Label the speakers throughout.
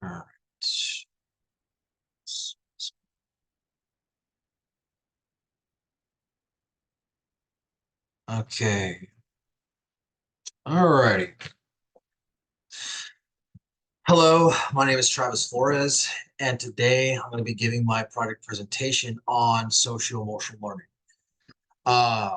Speaker 1: All right. Okay. All righty. Hello, my name is Travis Flores, and today I'm going to be giving my project presentation on social emotional learning. Uh,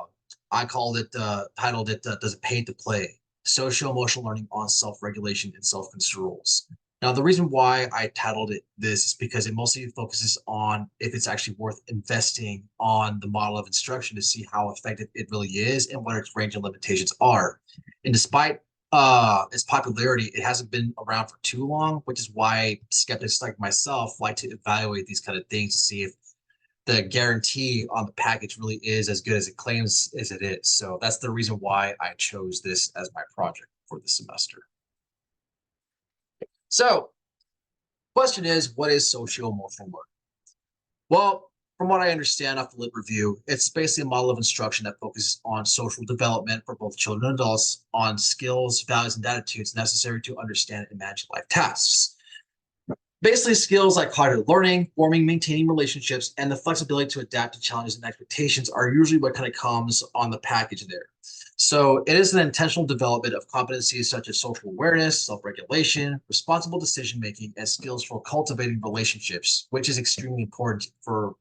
Speaker 1: I called it, titled it, Does it pay to play? Social emotional learning on self-regulation and self-controls. Now, the reason why I titled it this is because it mostly focuses on if it's actually worth investing on the model of instruction to see how effective it really is and what its range and limitations are. And despite its popularity, it hasn't been around for too long, which is why skeptics like myself like to evaluate these kind of things to see if the guarantee on the package really is as good as it claims as it is. So that's the reason why I chose this as my project for the semester. So, question is, what is social emotional learning? Well, from what I understand off the lit review, it's basically a model of instruction that focuses on social development for both children and adults, on skills, values, and attitudes necessary to understand and manage life tasks. Basically, skills like cognitive learning, forming, maintaining relationships, and the flexibility to adapt to challenges and expectations are usually what kind of comes on the package there. So it is an intentional development of competencies such as social awareness, self-regulation, responsible decision-making, and skills for cultivating relationships, which is extremely important for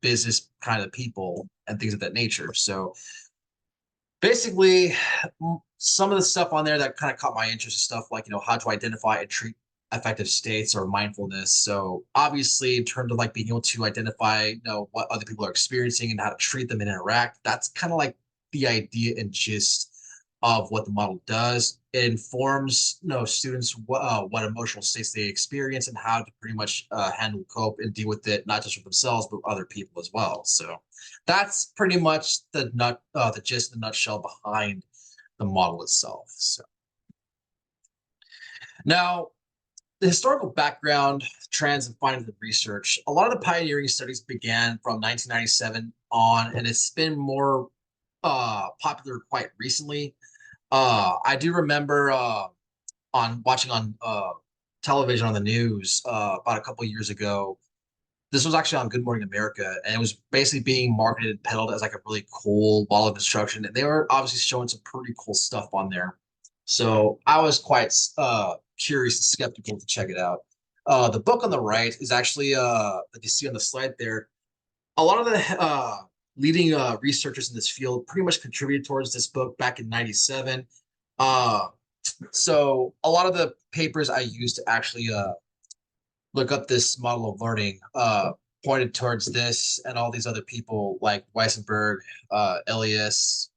Speaker 1: business kind of people and things of that nature. So basically, some of the stuff on there that kind of caught my interest is stuff like how to identify and treat affective states or mindfulness. So obviously, in terms of like being able to identify what other people are experiencing and how to treat them and interact, that's kind of like the idea and gist of what the model does. It informs students what emotional states they experience and how to pretty much handle, cope, and deal with it, not just with themselves but other people as well. So that's pretty much the gist, the nutshell behind the model itself. So now, the historical background, trends, and findings of research. A lot of the pioneering studies began from 1997 on, and it's been more popular quite recently. I do remember on watching on television on the news about a couple of years ago. This was actually on Good Morning America, and it was basically being marketed and peddled as like a really cool ball of instruction. And they were obviously showing some pretty cool stuff on there. So I was quite curious and skeptical to check it out. The book on the right is actually that you see on the slide there. A lot of the leading researchers in this field pretty much contributed towards this book back in '97. Uh, so a lot of the papers I used to actually look up this model of learning pointed towards this and all these other people like Weissenberg, Elias,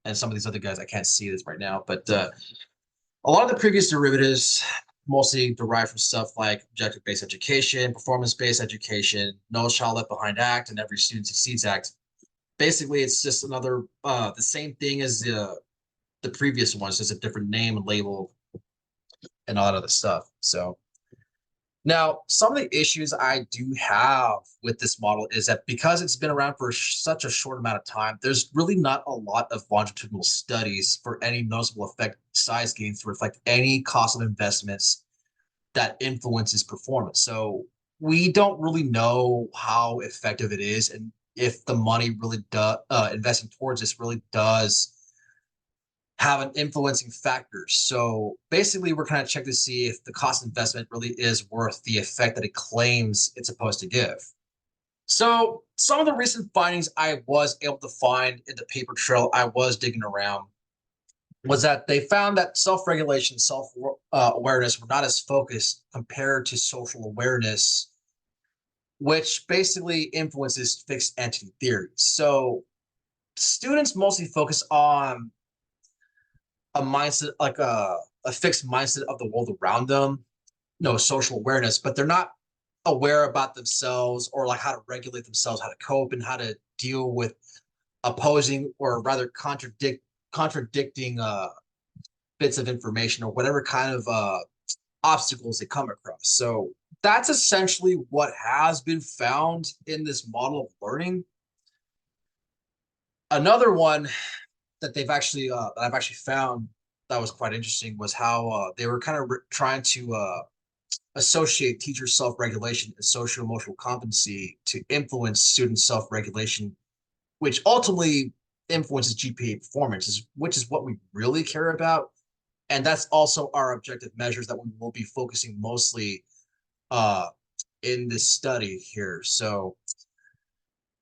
Speaker 1: and some of these other guys. I can't see this right now, but a lot of the previous derivatives mostly derive from stuff like objective-based education, performance-based education, No Child Left Behind Act, and Every Student Succeeds Act. Basically, it's just another the same thing as the previous ones, just a different name and label and all that other stuff. So now, some of the issues I do have with this model is that because it's been around for such a short amount of time, there's really not a lot of longitudinal studies for any noticeable effect size gains to reflect any cost of investments that influences performance. So we don't really know how effective it is and if the money really does investing towards this really does have an influencing factor. So basically, we're kind of checking to see if the cost investment really is worth the effect that it claims it's supposed to give. So some of the recent findings I was able to find in the paper trail I was digging around was that they found that self-regulation, self-awareness were not as focused compared to social awareness, which basically influences fixed entity theory. So students mostly focus on a mindset, like a fixed mindset of the world around them, no social awareness, but they're not aware about themselves or like how to regulate themselves, how to cope, and how to deal with opposing or rather contradicting bits of information or whatever kind of obstacles they come across. So that's essentially what has been found in this model of learning. Another one that I've actually found that was quite interesting was how they were kind of trying to associate teacher self-regulation and social emotional competency to influence student self-regulation, which ultimately influences GPA performance, which is what we really care about. And that's also our objective measures that we will be focusing mostly uh, in this study here. So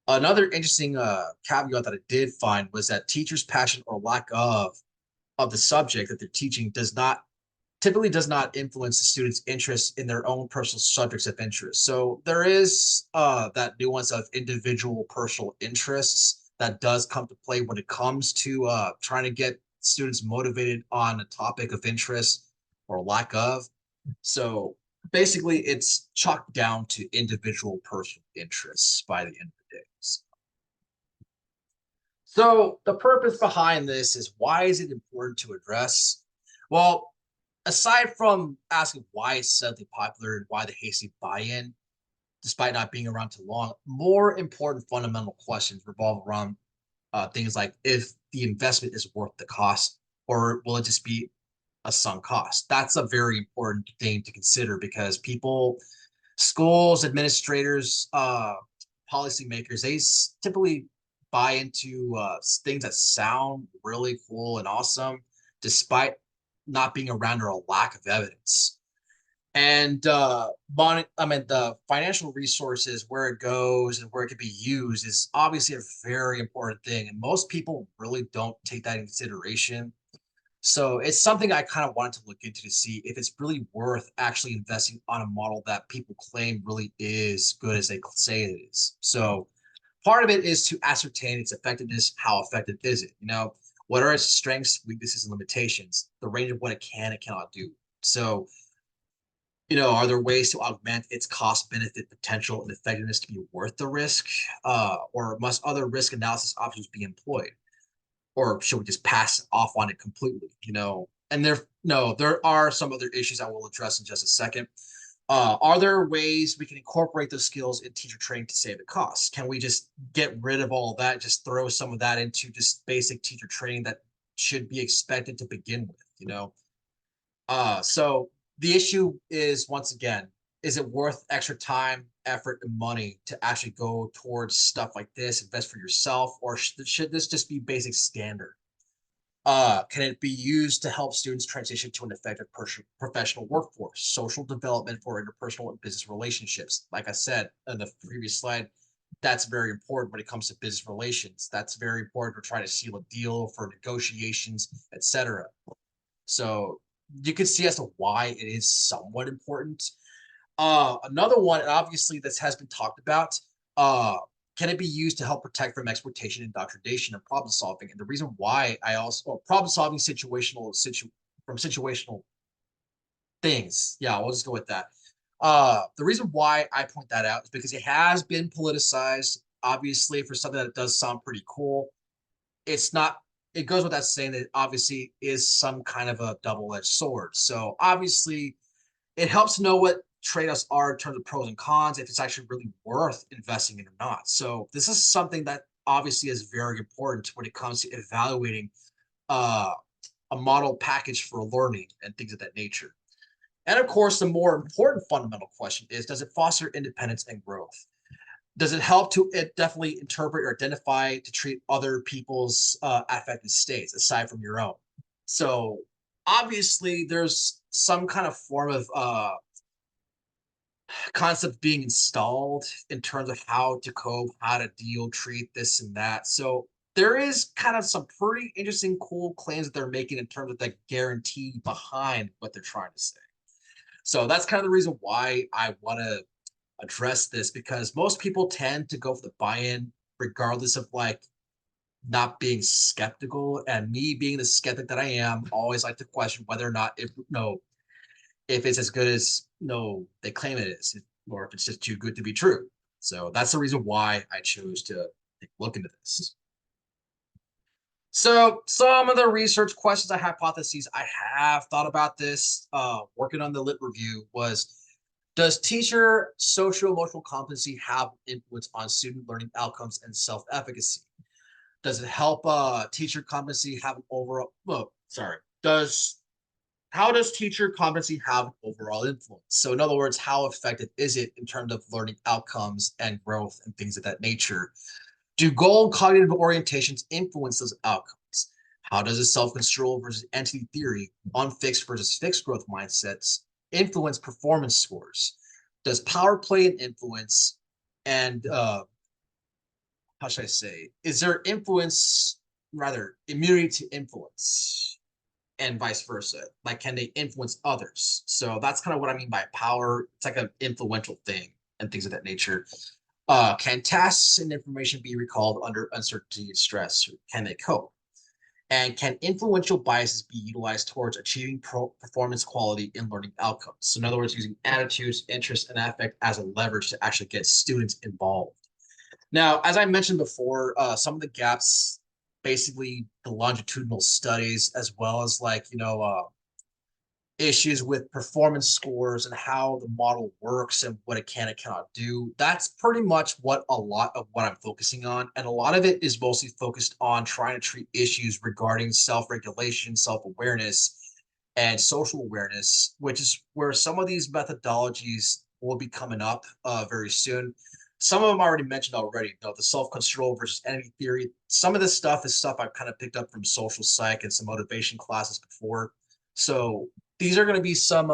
Speaker 1: another interesting caveat that I did find was that teachers' passion or lack of the subject that they're teaching typically does not influence the students' interest in their own personal subjects of interest. So there is that nuance of individual personal interests that does come to play when it comes to trying to get students motivated on a topic of interest or lack of. So basically, it's chalked down to individual personal interests by the end of the day. So the purpose behind this is, why is it important to address? Well, aside from asking why it's suddenly popular and why the hasty buy-in, despite not being around too long, more important fundamental questions revolve around things like if the investment is worth the cost, or will it just be a sunk cost? That's a very important thing to consider, because people, schools, administrators, policymakers, they typically buy into things that sound really cool and awesome, despite not being around or a lack of evidence. And the financial resources, where it goes and where it can be used, is obviously a very important thing. And most people really don't take that into consideration. So it's something I kind of wanted to look into to see if it's really worth actually investing on a model that people claim really is good as they say it is. So part of it is to ascertain its effectiveness. How effective is it? What are its strengths, weaknesses, and limitations? The range of what it can and cannot do. So, are there ways to augment its cost benefit potential and effectiveness to be worth the risk? Or must other risk analysis options be employed? Or should we just pass off on it completely? And there are some other issues I will address in just a second. Are there ways we can incorporate those skills in teacher training to save the costs? Can we just get rid of all of that, just throw some of that into just basic teacher training that should be expected to begin with? So the issue is, once again, is it worth extra time, effort, and money to actually go towards stuff like this, invest for yourself, or should this just be basic standard? Can it be used to help students transition to an effective professional workforce, social development for interpersonal and business relationships? Like I said in the previous slide, that's very important when it comes to business relations. That's very important for trying to seal a deal, for negotiations, etc. So you can see as to why it is somewhat important. Another one, and obviously this has been talked about, uh, can it be used to help protect from exploitation, indoctrination, and problem solving? And the reason why I also, problem solving from situational things. Yeah, we'll just go with that. The reason why I point that out is because it has been politicized, obviously, for something that does sound pretty cool. It's not, it goes without saying that it obviously is some kind of a double-edged sword. So obviously it helps to know what trade-offs are in terms of pros and cons, if it's actually really worth investing in or not. So this is something that obviously is very important when it comes to evaluating uh, a model package for learning and things of that nature. And of course, the more important fundamental question is, does it foster independence and growth? Does it help to definitely interpret or identify to treat other people's affected states aside from your own? So obviously there's some kind of form of concept being installed in terms of how to cope, how to deal, treat this and that. So there is kind of some pretty interesting, cool claims that they're making in terms of the guarantee behind what they're trying to say. So that's kind of the reason why I want to address this, because most people tend to go for the buy-in regardless of not being skeptical. And me being the skeptic that I am, always like to question whether or not if it's as good as they claim it is, or if it's just too good to be true. So that's the reason why I chose to look into this. So some of the research questions and hypotheses I have thought about this, working on the lit review, was, does teacher social emotional competency have influence on student learning outcomes and self-efficacy? Does it help teacher competency have an overall, well, sorry, does how does teacher competency have an overall influence? So in other words, how effective is it in terms of learning outcomes and growth and things of that nature? Do goal and cognitive orientations influence those outcomes? How does a self-control versus entity theory, unfixed versus fixed growth mindsets influence performance scores? Does power play an influence? And how should I say? Is there influence, rather immunity to influence, and vice versa? Like, can they influence others? So that's kind of what I mean by power. It's like an influential thing and things of that nature. Can tasks and information be recalled under uncertainty and stress? Or can they cope? And can influential biases be utilized towards achieving performance quality in learning outcomes? So in other words, using attitudes, interests, and affect as a leverage to actually get students involved. Now, as I mentioned before, some of the gaps, basically the longitudinal studies, as well as like, issues with performance scores and how the model works and what it can and cannot do. That's pretty much what a lot of what I'm focusing on. And a lot of it is mostly focused on trying to treat issues regarding self-regulation, self-awareness, and social awareness, which is where some of these methodologies will be coming up very soon. Some of them I already mentioned already, the self-control versus entity theory. Some of this stuff is stuff I've kind of picked up from social psych and some motivation classes before. So these are going to be some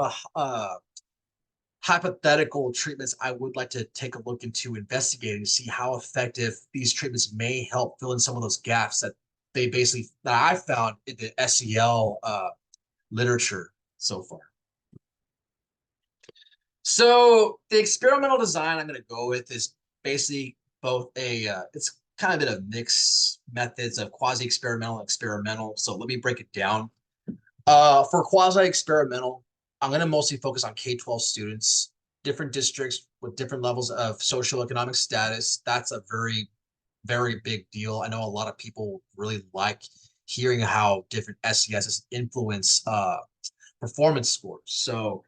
Speaker 1: hypothetical treatments I would like to take a look into investigating to see how effective these treatments may help fill in some of those gaps that I found in the SEL literature so far. So the experimental design I'm going to go with is basically both it's kind of been a mix methods of quasi-experimental and experimental. So let me break it down. For quasi-experimental, I'm going to mostly focus on K-12 students, different districts with different levels of socioeconomic status. That's a very, very big deal. I know a lot of people really like hearing how different SESs influence performance scores. So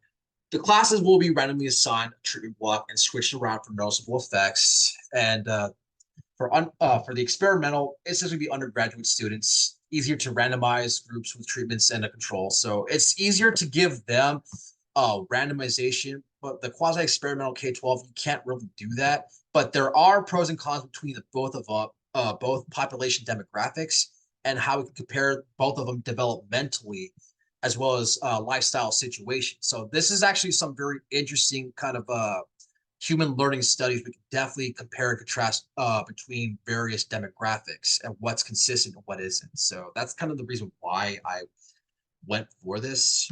Speaker 1: the classes will be randomly assigned a treatment block and switched around for noticeable effects. And for the experimental, it's just going to be undergraduate students. Easier to randomize groups with treatments and a control. So it's easier to give them randomization, but the quasi-experimental K-12, you can't really do that. But there are pros and cons between the both of both population demographics and how we can compare both of them developmentally as well as lifestyle situations. So this is actually some very interesting kind of human learning studies. We can definitely compare and contrast between various demographics and what's consistent and what isn't. So that's kind of the reason why I went for this.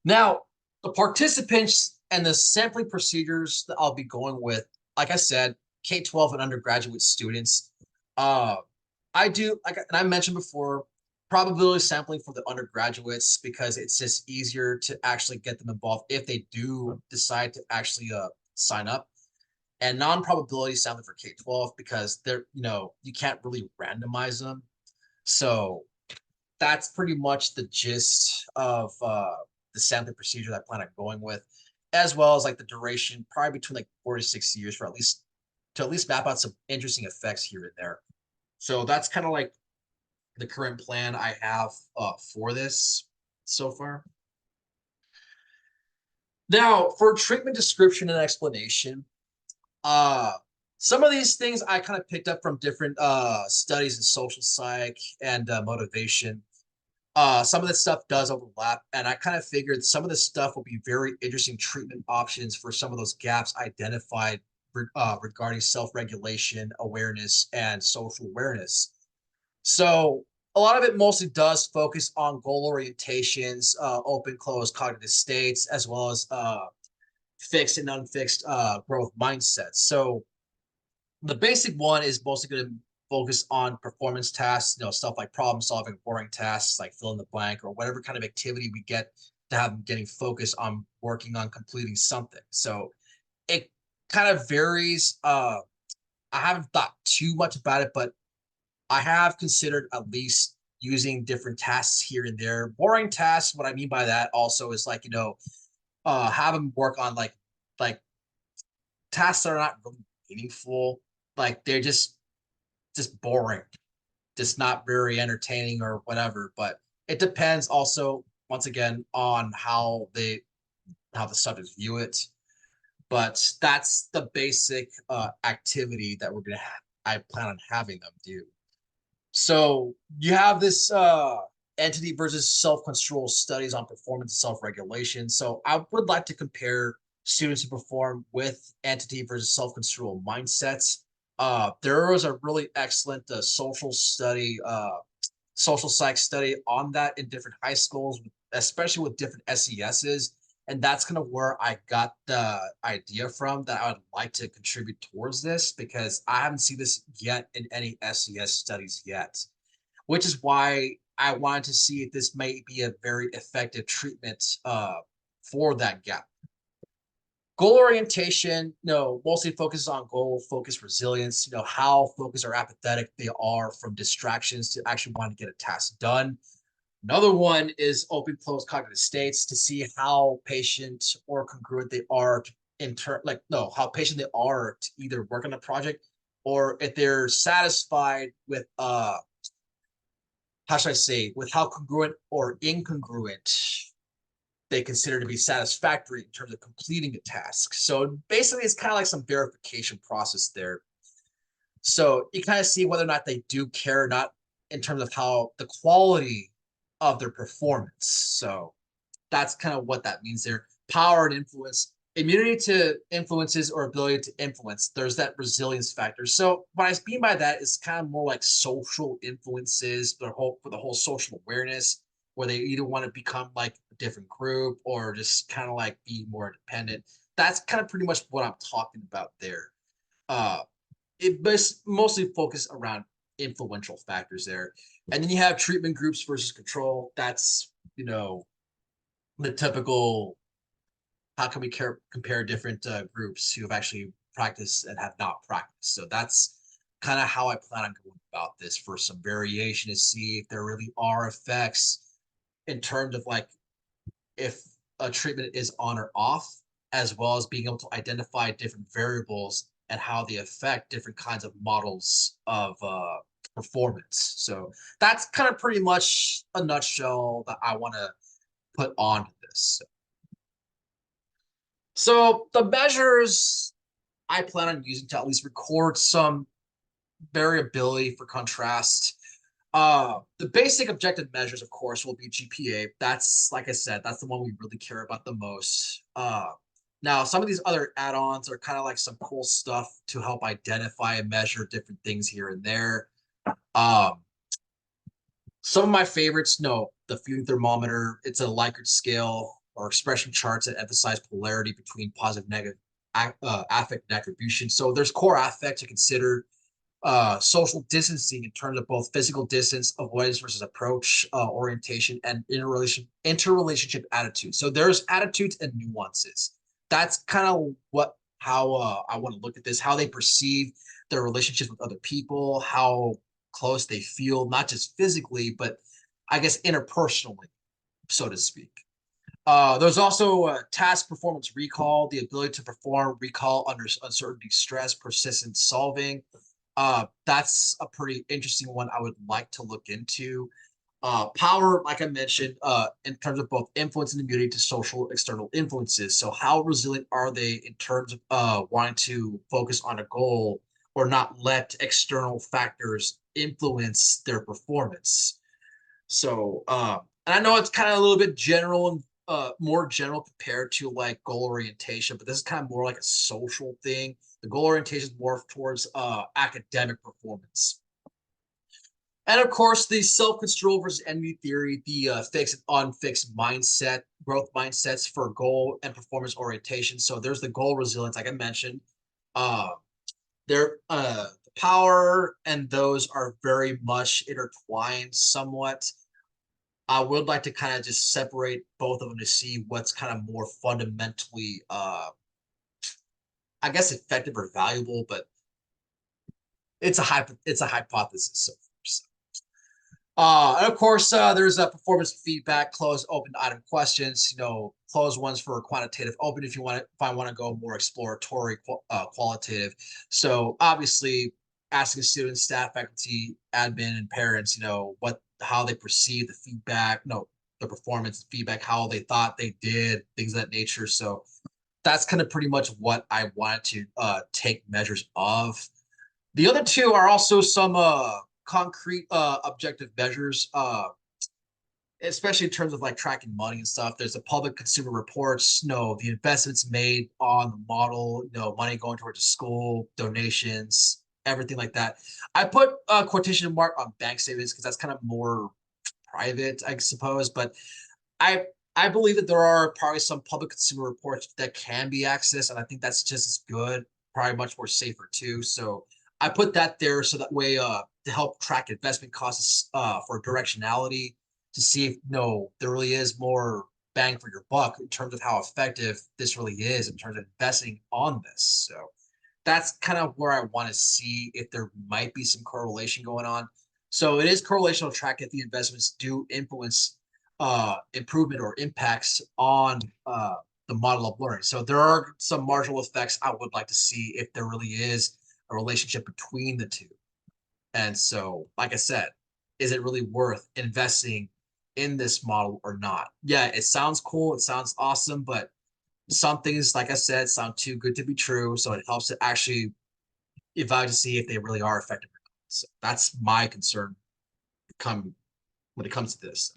Speaker 1: Now, the participants and the sampling procedures that I'll be going with, like I said, K-12 and undergraduate students. I do, like and I mentioned before, probability sampling for the undergraduates because it's just easier to actually get them involved if they do decide to actually sign up, and non-probability sampling for K-12 because they're you can't really randomize them. So that's pretty much the gist of the sampling procedure that I plan on going with, as well as like the duration, probably between like 4 to 6 years for at least map out some interesting effects here and there. So that's kind of like the current plan I have for this so far. Now, for treatment description and explanation, uh, some of these things I kind of picked up from different studies in social psych and motivation. Some of this stuff does overlap, and I kind of figured some of this stuff will be very interesting treatment options for some of those gaps identified regarding self-regulation, awareness, and social awareness. So a lot of it mostly does focus on goal orientations, open, closed cognitive states, as well as fixed and unfixed growth mindsets. So the basic one is mostly going to focus on performance tasks, stuff like problem solving, boring tasks like fill in the blank or whatever kind of activity we get to have them getting focused on working on completing something. So it kind of varies. I haven't thought too much about it, but I have considered at least using different tasks here and there. Boring tasks, what I mean by that also is like, have them work on like tasks that are not really meaningful. Like they're just boring, just not very entertaining or whatever. But It depends also, once again, on how the subjects view it. But that's the basic activity that I plan on having them do. So you have this entity versus self-control studies on performance and self-regulation. So I would like to compare students who perform with entity versus self-control mindsets. There was a really excellent social psych study on that in different high schools, especially with different SESs. And that's kind of where I got the idea from that I would like to contribute towards this because I haven't seen this yet in any SES studies yet, which is why I wanted to see if this may be a very effective treatment for that gap. Goal orientation, no, mostly focuses on goal focused resilience, how focused or apathetic they are from distractions to actually want to get a task done. Another one is open closed cognitive states to see how patient or congruent they are how patient they are to either work on a project or if they're satisfied with how should I say, with how congruent or incongruent they consider to be satisfactory in terms of completing a task. So basically, it's kind of like some verification process there. So you kind of see whether or not they do care, not in terms of how the quality of their performance. So that's kind of what that means there. Power and influence, immunity to influences or ability to influence. There's that resilience factor. So what I mean by that is kind of more like social influences, for the whole social awareness, where they either want to become like a different group or just kind of like be more independent. That's kind of pretty much what I'm talking about there. Uh, it mostly focused around influential factors there. And then you have treatment groups versus control. That's, the typical how can we compare different groups who have actually practiced and have not practiced. So that's kind of how I plan on going about this for some variation to see if there really are effects in terms of like if a treatment is on or off, as well as being able to identify different variables and how they affect different kinds of models of performance. So that's kind of pretty much a nutshell that I want to put onto this. So the measures I plan on using to at least record some variability for contrast. The basic objective measures, of course, will be GPA. That's, like I said, that's the one we really care about the most. Now, some of these other add-ons are kind of like some cool stuff to help identify and measure different things here and there. Um, some of my favorites, no, the fusion thermometer. It's a Likert scale or expression charts that emphasize polarity between positive, negative affect and attribution. So there's core affect to consider, social distancing in terms of both physical distance, avoidance versus approach, orientation, and interrelationship attitude. So there's attitudes and nuances. That's kind of how I want to look at this, how they perceive their relationships with other people, how close they feel, not just physically, but I guess interpersonally, so to speak. There's also task performance recall, the ability to perform recall under uncertainty, stress, persistent solving. That's a pretty interesting one I would like to look into. Power, like I mentioned, in terms of both influence and immunity to social external influences. So how resilient are they in terms of wanting to focus on a goal or not let external factors influence their performance? So, and I know it's kind of a little bit general and more general compared to like goal orientation, but this is kind of more like a social thing. The goal orientation is more towards academic performance. And of course, the self-control versus envy theory, the fixed and unfixed mindset, growth mindsets for goal and performance orientation. So there's the goal resilience, like I mentioned. Uh, the power and those are very much intertwined somewhat. I would like to kind of just separate both of them to see what's kind of more fundamentally, I guess, effective or valuable, but it's a hypothesis so far. So. And of course, there's a performance feedback, closed, open item questions. Closed ones for quantitative, open if I want to go more exploratory, qualitative. So obviously, asking students, staff, faculty, admin, and parents, what how they perceive the feedback, no, the performance feedback, how they thought they did, things of that nature. So that's kind of pretty much what I wanted to take measures of. The other two are also some concrete objective measures, especially in terms of like tracking money and stuff. There's the public consumer reports, the investments made on the model, money going towards the school, donations, everything like that. I put a quotation mark on bank statements because that's kind of more private, I suppose. But I I believe that there are probably some public consumer reports that can be accessed, and I think that's just as good, probably much more safer too. So I put that there so that way to help track investment costs for directionality to see if there really is more bang for your buck in terms of how effective this really is in terms of investing on this. So that's kind of where I want to see if there might be some correlation going on. So it is correlational track if the investments do influence improvement or impacts on the model of learning. So there are some marginal effects I would like to see if there really is a relationship between the two. And so, like I said, is it really worth investing in this model or not? Yeah, it sounds cool. It sounds awesome, but some things, like I said, sound too good to be true. So it helps to actually evaluate to see if they really are effective or not. So that's my concern come when it comes to this.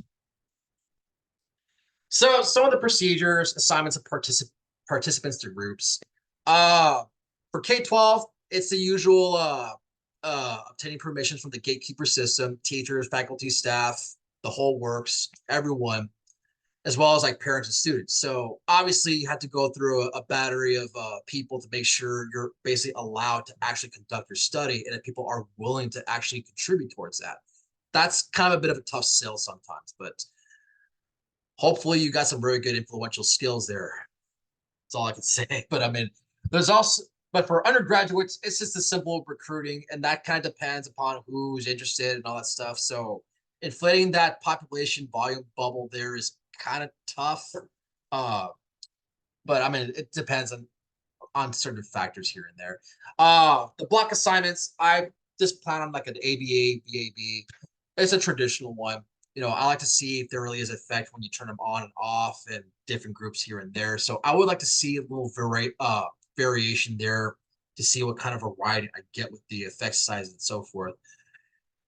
Speaker 1: So some of the procedures, assignments of participants to groups. Uh, for K-12, it's the usual obtaining permissions from the gatekeeper system, teachers, faculty, staff, the whole works, everyone, as well as like parents and students. So obviously you have to go through a battery of people to make sure you're basically allowed to actually conduct your study and that people are willing to actually contribute towards that. That's kind of a bit of a tough sell sometimes, but hopefully you got some very good influential skills there. That's all I can say. But I mean, there's also, but for undergraduates, it's just a simple recruiting, and that kind of depends upon who's interested and all that stuff. So inflating that population volume bubble there is kind of tough. Uh, but I mean, it depends on certain factors here and there. The block assignments, I just plan on like an ABA, BAB. It's a traditional one. I like to see if there really is effect when you turn them on and off and different groups here and there. So I would like to see a little variation there to see what kind of variety I get with the effect size and so forth.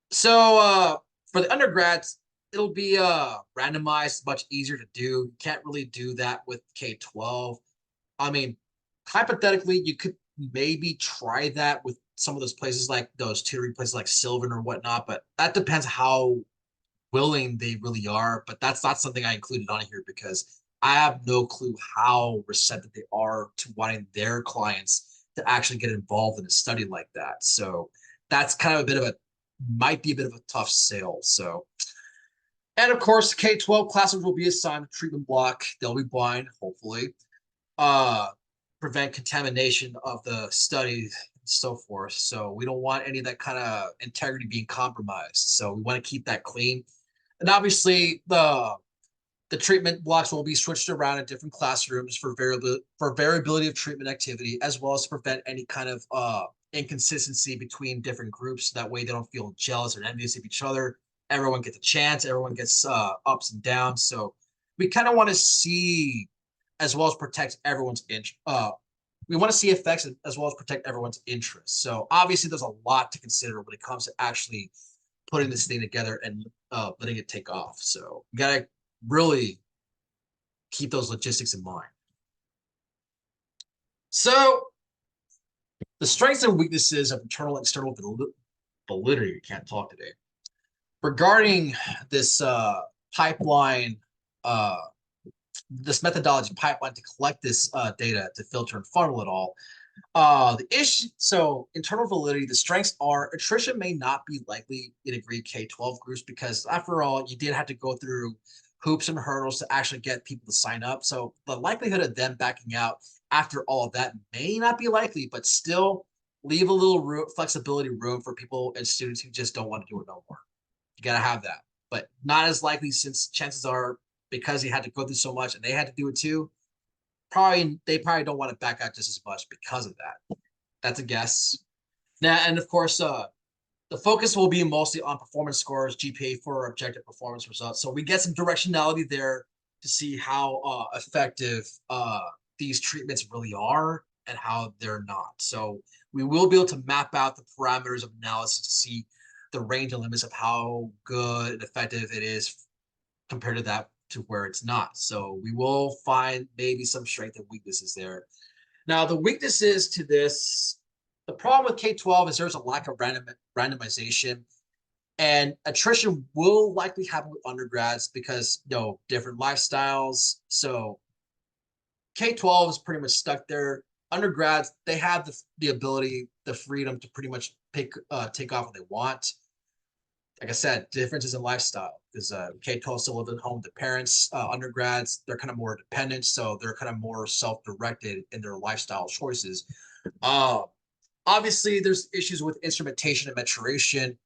Speaker 1: So for the undergrads, it'll be randomized, much easier to do. You can't really do that with K-12. I mean, hypothetically, you could maybe try that with some of those places like those tutoring places like Sylvan or whatnot, but that depends how willing they really are. But that's not something I included on here because I have no clue how receptive they are to wanting their clients to actually get involved in a study like that. So that's kind of might be a bit of a tough sale. So, and of course, K-12 classes will be assigned a treatment block. They'll be blind, hopefully. Uh, Prevent contamination of the study and so forth. So we don't want any of that kind of integrity being compromised. So we want to keep that clean. And obviously the treatment blocks will be switched around in different classrooms for variability of treatment activity, as well as to prevent any kind of inconsistency between different groups. That way they don't feel jealous or envious of each other. Everyone gets a chance. Everyone gets ups and downs. So we kind of want to see, as well as protect everyone's interest. We want to see effects as well as protect everyone's interests. So obviously there's a lot to consider when it comes to actually putting this thing together and letting it take off. So you got to really keep those logistics in mind. So the strengths and weaknesses of internal and external validity, I can't talk today. Regarding this pipeline, this methodology pipeline to collect this data to filter and funnel it all. The issue, so internal validity, the strengths are attrition may not be likely in agreed K-12 groups because after all, you did have to go through hoops and hurdles to actually get people to sign up. So the likelihood of them backing out after all of that may not be likely, but still leave a little flexibility room for people and students who just don't want to do it no more. You got to have that, but not as likely since chances are because he had to go through so much and they had to do it too. They probably don't want to back out just as much because of that. That's a guess. Now, and of course, the The focus will be mostly on performance scores, GPA for objective performance results. So we get some directionality there to see how effective these treatments really are and how they're not. So we will be able to map out the parameters of analysis to see the range and limits of how good and effective it is compared to that to where it's not. So we will find maybe some strength and weaknesses there. Now, the weaknesses to this, the problem with K-12 is there's a lack of randomization, and attrition will likely happen with undergrads because different lifestyles. So K-12 is pretty much stuck there. Undergrads, they have the ability, the freedom to pretty much take off what they want. Like I said, differences in lifestyle because K-12 still live at home with their parents. Undergrads, they're kind of more dependent, so they're kind of more self-directed in their lifestyle choices. Uh, Obviously, there's issues with instrumentation and maturation.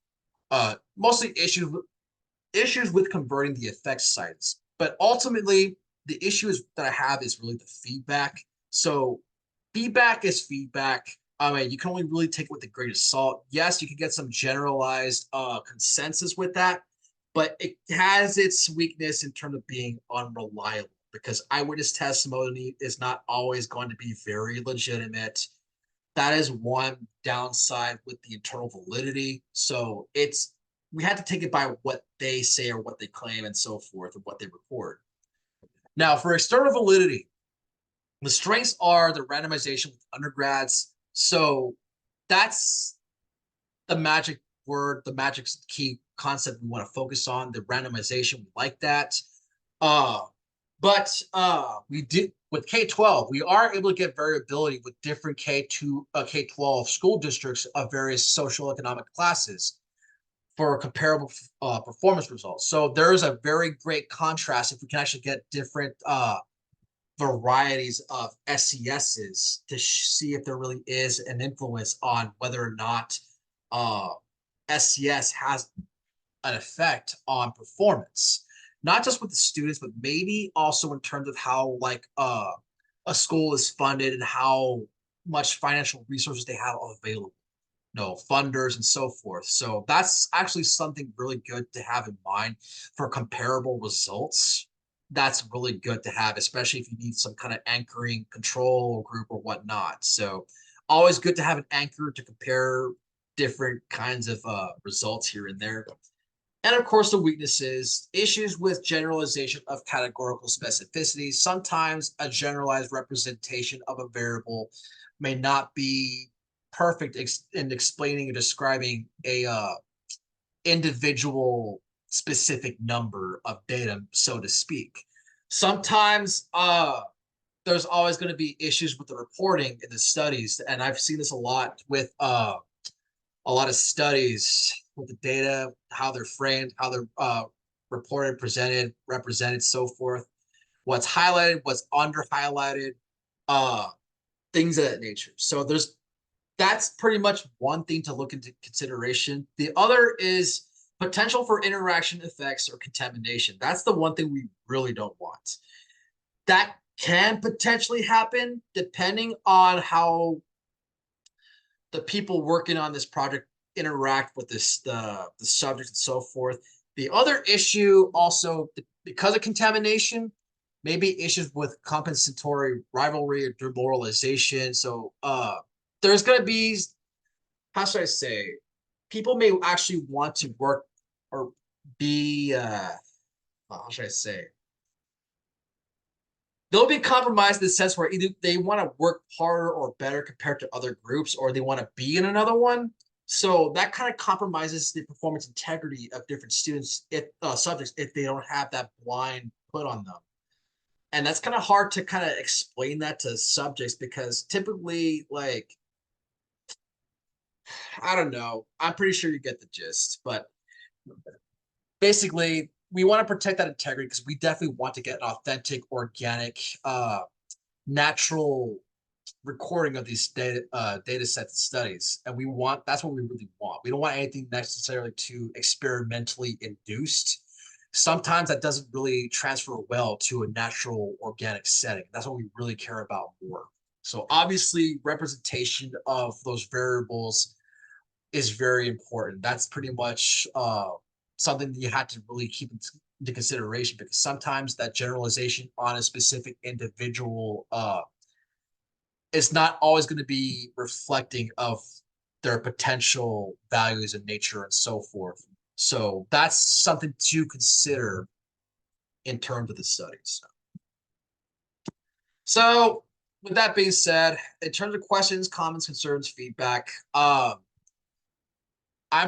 Speaker 1: Mostly issues with converting the effect sites, but ultimately, the issue that I have is really the feedback. So, feedback is feedback. I mean, you can only really take it with a grain of salt. Yes, you can get some generalized consensus with that, but it has its weakness in terms of being unreliable because eyewitness testimony is not always going to be very legitimate. That is one downside with the internal validity. So we had to take it by what they say or what they claim and so forth and what they record. Now, for external validity, the strengths are the randomization with undergrads. So that's the magic word, the magic key concept we want to focus on, the randomization. We like that. Uh, but we did with K-12, we are able to get variability with different K-12 school districts of various social economic classes for comparable performance results. So there is a very great contrast if we can actually get different varieties of SESs to see if there really is an influence on whether or not uh, SES has an effect on performance, not just with the students, but maybe also in terms of how like a school is funded and how much financial resources they have available, funders and so forth. So that's actually something really good to have in mind for comparable results. That's really good to have, especially if you need some kind of anchoring control group or whatnot. So always good to have an anchor to compare different kinds of results here and there. And of course, the weaknesses, issues with generalization of categorical specificity. Sometimes a generalized representation of a variable may not be perfect in explaining and describing a individual specific number of data, so to speak. Sometimes there's always going to be issues with the reporting in the studies, and I've seen this a lot with a lot of studies with the data, how they're framed, how they're reported, presented, represented, so forth. What's highlighted, what's under highlighted, uh, things of that nature. So that's pretty much one thing to look into consideration. The other is potential for interaction effects or contamination. That's the one thing we really don't want. That can potentially happen depending on how the people working on this project interact with the subject and so forth. The other issue also, because of contamination, maybe issues with compensatory rivalry or demoralization. So there's going to be, how should I say, people may actually want to work or be, how should I say, they'll be compromised in the sense where either they want to work harder or better compared to other groups, or they want to be in another one. So that kind of compromises the performance integrity of different students, if subjects, if they don't have that blind put on them. And that's kind of hard to kind of explain that to subjects because typically, like, I don't know, I'm pretty sure you get the gist, but basically, we want to protect that integrity because we definitely want to get an authentic, organic, natural recording of these data sets and studies, and that's what we really want. We don't want anything necessarily too experimentally induced. Sometimes that doesn't really transfer well to a natural organic setting. That's what we really care about more. So obviously representation of those variables is very important. That's pretty much something that you have to really keep into consideration, because sometimes that generalization on a specific individual is not always going to be reflecting of their potential values and nature and so forth. So that's something to consider in terms of the studies. So with that being said, in terms of questions, comments, concerns, feedback, I'm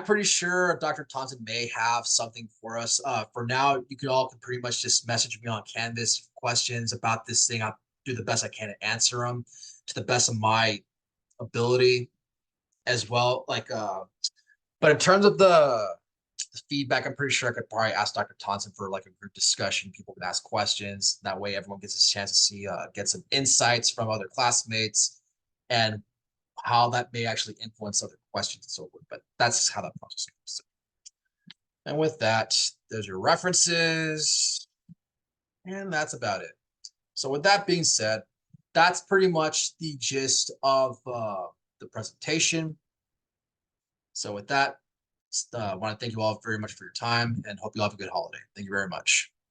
Speaker 1: pretty sure Dr. Thompson may have something for us. For now, you could all can pretty much just message me on Canvas questions about this thing. I'll do the best I can to answer them to the best of my ability as well. But in terms of the feedback, I'm pretty sure I could probably ask Dr. Thompson for like a group discussion. People can ask questions. That way, everyone gets a chance to see, get some insights from other classmates, and how that may actually influence other questions and so forth. But that's how that process goes. And with that, there's your references, and that's about it. So with that being said, that's pretty much the gist of the presentation. So with that, I want to thank you all very much for your time and hope you all have a good holiday. Thank you very much.